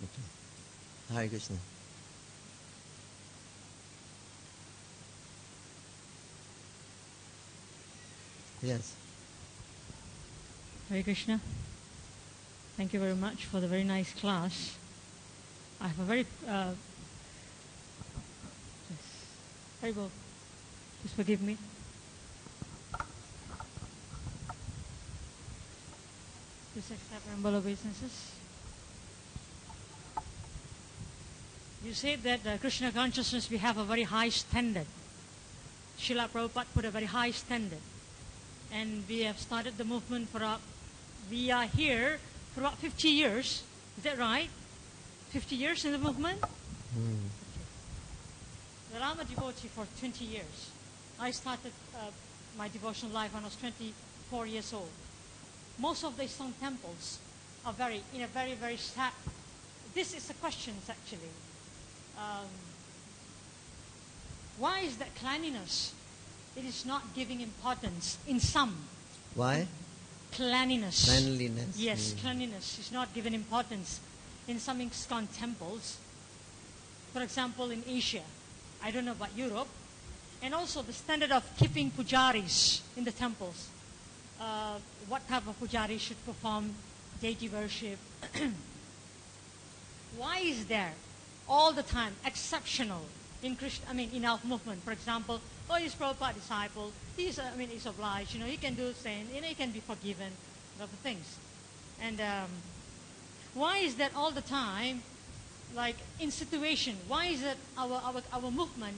Okay. Hare Krishna. Yes. Hare Krishna. Thank you very much for the very nice class. I have a very... Haribo, please forgive me. Please accept humble obeisances. You said that Krishna consciousness, we have a very high standard. Srila Prabhupada put a very high standard. And we have started the movement for we are here for about 50 years. Is that right? 50 years in the movement? Mm. Well, I'm a devotee for 20 years. I started my devotional life when I was 24 years old. Most of the ISKCON temples are in a very, very sad... This is a question, actually. Why is that cleanliness? It is not giving importance in some. Why? Cleanliness. Cleanliness. Yes, cleanliness is not given importance in some ISKCON temples. For example, in Asia. I don't know about Europe. And also the standard of keeping pujaris in the temples. What type of pujari should perform deity worship. Why is there all the time exceptional in our movement? For example, he's Prabhupada disciple, he's obliged, he can do sin, he can be forgiven, other things. And why is that all the time, like in situation, why is that our movement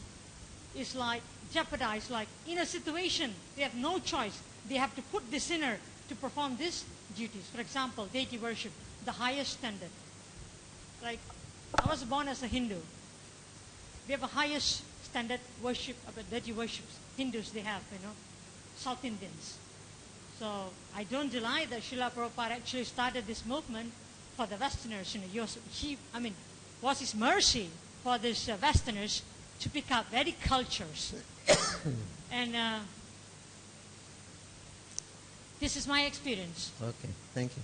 is like jeopardized, like in a situation, they have no choice, they have to put the sinner to perform these duties. For example, deity worship, the highest standard. Like, I was born as a Hindu. We have a highest standard worship, about deity worships. Hindus, they have, South Indians. So I don't deny that Srila Prabhupada actually started this movement for the Westerners. Was his mercy for these Westerners to pick up Vedic cultures. And this is my experience. Okay, thank you.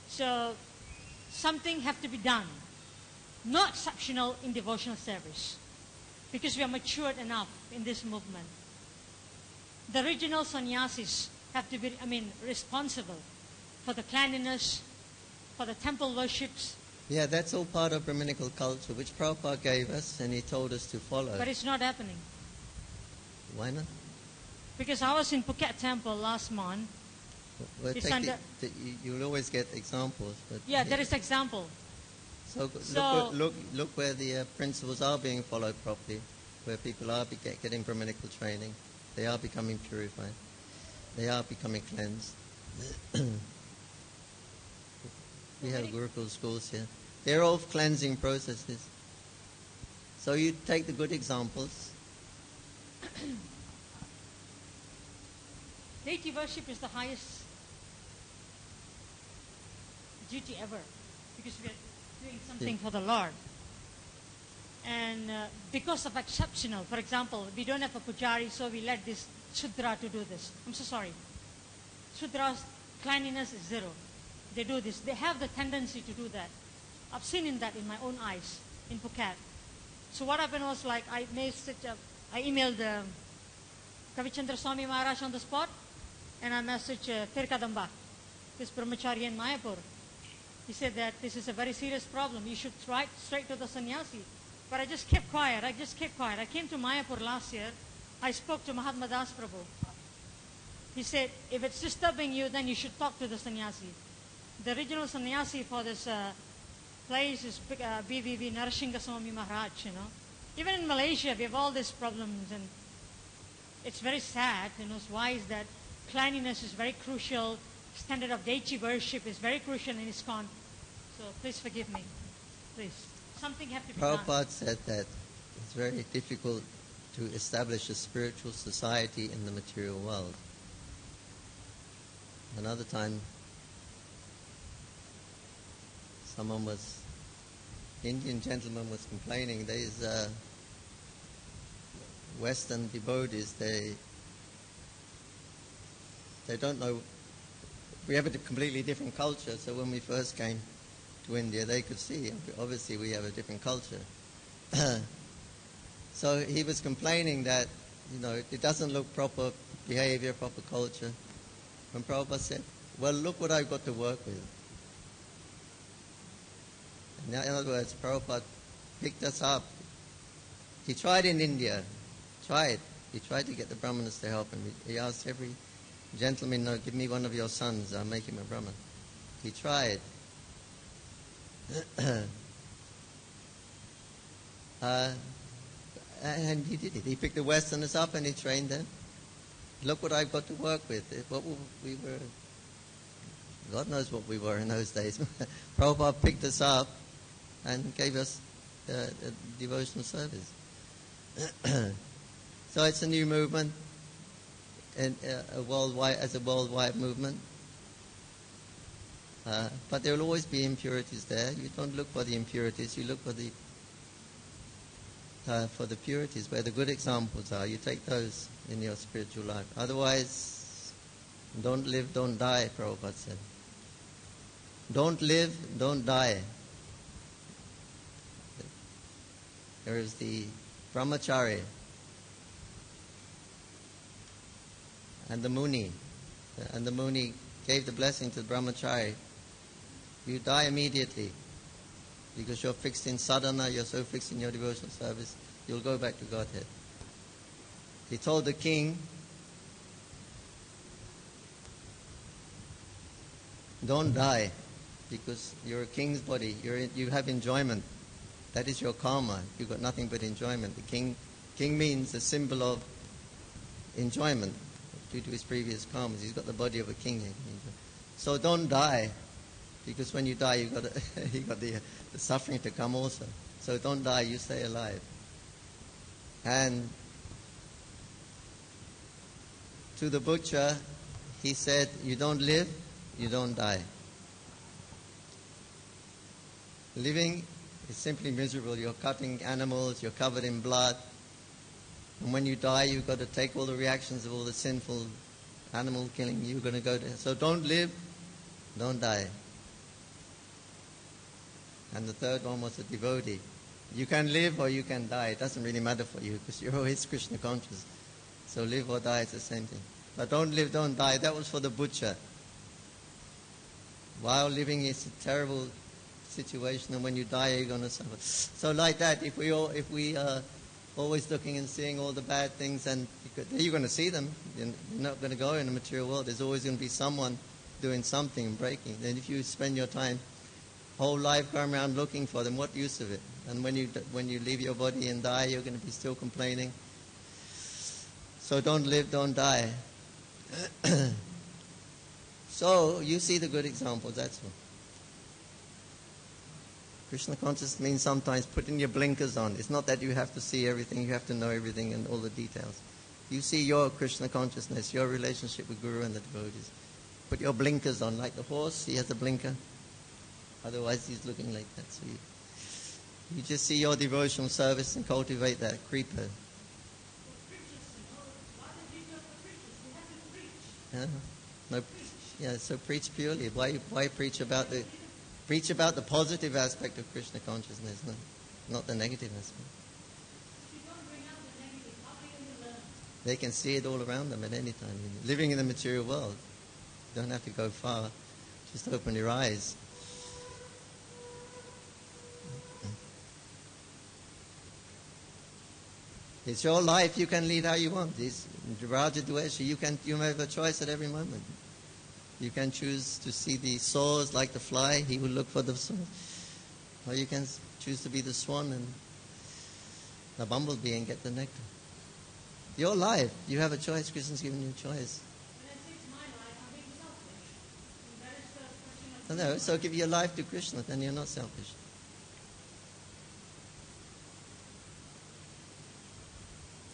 So something have to be done. Not exceptional in devotional service. Because we are matured enough in this movement. The original sannyasis have to be, responsible for the cleanliness, for the temple worships. Yeah, that's all part of Brahminical culture, which Prabhupada gave us and he told us to follow. But it's not happening. Why not? Because I was in Phuket temple last month. Well, you'll always get examples. But yeah, there is example. So look where the principles are being followed properly, where people are getting Brahminical training, they are becoming purified, they are becoming cleansed. We have Gurukul schools here. They're all cleansing processes. So you take the good examples. Deity worship is the highest duty ever, because we are doing something for the Lord. And because of exceptional, for example, we don't have a pujari, so we let this Shudra to do this. I'm so sorry. Shudra's cleanliness is zero. They do this. They have the tendency to do that. I've seen that in my own eyes in Phuket. So what happened was, like, I emailed Kavichandra Swami Maharaj on the spot, and I messaged Tirkadamba, this brahmachari in Mayapur. He said that this is a very serious problem. You should write straight to the sannyasi. But I just kept quiet. I came to Mayapur last year. I spoke to Mahatma Das Prabhu. He said, if it's disturbing you, then you should talk to the sannyasi. The original sannyasi for this place is BVV Narasingha Swami Maharaj, Even in Malaysia, we have all these problems, and it's very sad, Why is that? Cleanliness is very crucial. Standard of deity worship is very crucial in ISKCON. So please forgive me. Please. Something have to be done. Prabhupada said that it's very difficult to establish a spiritual society in the material world. Another time, Indian gentleman was complaining, these Western devotees, they don't know. We have a completely different culture, so when we first came to India, they could see, obviously we have a different culture. So he was complaining that, it doesn't look proper behavior, proper culture. And Prabhupada said, well, look what I've got to work with. In other words, Prabhupada picked us up. He tried in India. He tried to get the Brahmanas to help him. He asked every gentleman, no, give me one of your sons, I'll make him a Brahman. He tried. And he did it. He picked the Westerners up and he trained them. Look what I've got to work with. We were, God knows what we were in those days. Prabhupada picked us up and gave us a devotional service. So it's a new movement, and as a worldwide movement. But there will always be impurities there. You don't look for the impurities. You look for the purities, where the good examples are. You take those in your spiritual life. Otherwise, don't live, don't die, Prabhupada said. Don't live, don't die. There is the brahmachari and the muni. And the muni gave the blessing to the brahmachari. You die immediately because you're fixed in sadhana, you're so fixed in your devotional service, you'll go back to Godhead. He told the king, don't die because you're a king's body, you have enjoyment. That is your karma. You've got nothing but enjoyment. The king means a symbol of enjoyment due to his previous karmas. He's got the body of a king. So don't die, because when you die, you got the suffering to come also. So don't die. You stay alive. And to the butcher, he said, you don't live, you don't die. Living is simply miserable. You're cutting animals, you're covered in blood. And when you die, you've got to take all the reactions of all the sinful animal killing. You're going to go there. So don't live, don't die. And the third one was a devotee. You can live or you can die. It doesn't really matter for you because you're always Krishna conscious. So live or die is the same thing. But don't live, don't die. That was for the butcher. While living is a terrible situation, and when you die, you're going to suffer. So like that, if we are always looking and seeing all the bad things, and you're going to see them. You're not going to go in the material world. There's always going to be someone doing something and breaking. Then if you spend your time, whole life going around looking for them, what use of it? And when you leave your body and die, you're going to be still complaining. So don't live, don't die. So you see the good examples, that's all. Krishna consciousness means sometimes putting your blinkers on. It's not that you have to see everything, you have to know everything and all the details. You see your Krishna consciousness, your relationship with Guru and the devotees. Put your blinkers on, like the horse, he has a blinker. Otherwise he's looking like that. So you just see your devotional service and cultivate that creeper. No, so preach purely. Why preach about the positive aspect of Krishna consciousness, not the negative aspect. They can see it all around them at any time. Living in the material world, you don't have to go far. Just open your eyes. It's your life. You can lead how you want. This Raja Dvesha, you have a choice at every moment. You can choose to see the soars like the fly. He will look for the soar. Or you can choose to be the swan and the bumblebee and get the nectar. Your life. You have a choice. Krishna's given you a choice. No, so give your life to Krishna, then you're not selfish.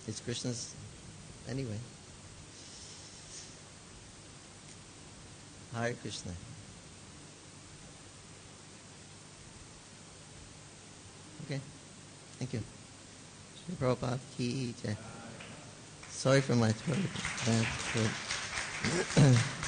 It's Krishna's anyway. Hare Krishna. Okay. Thank you. Shri Prabhupada ki jai. Sorry for my throat. Bad throat.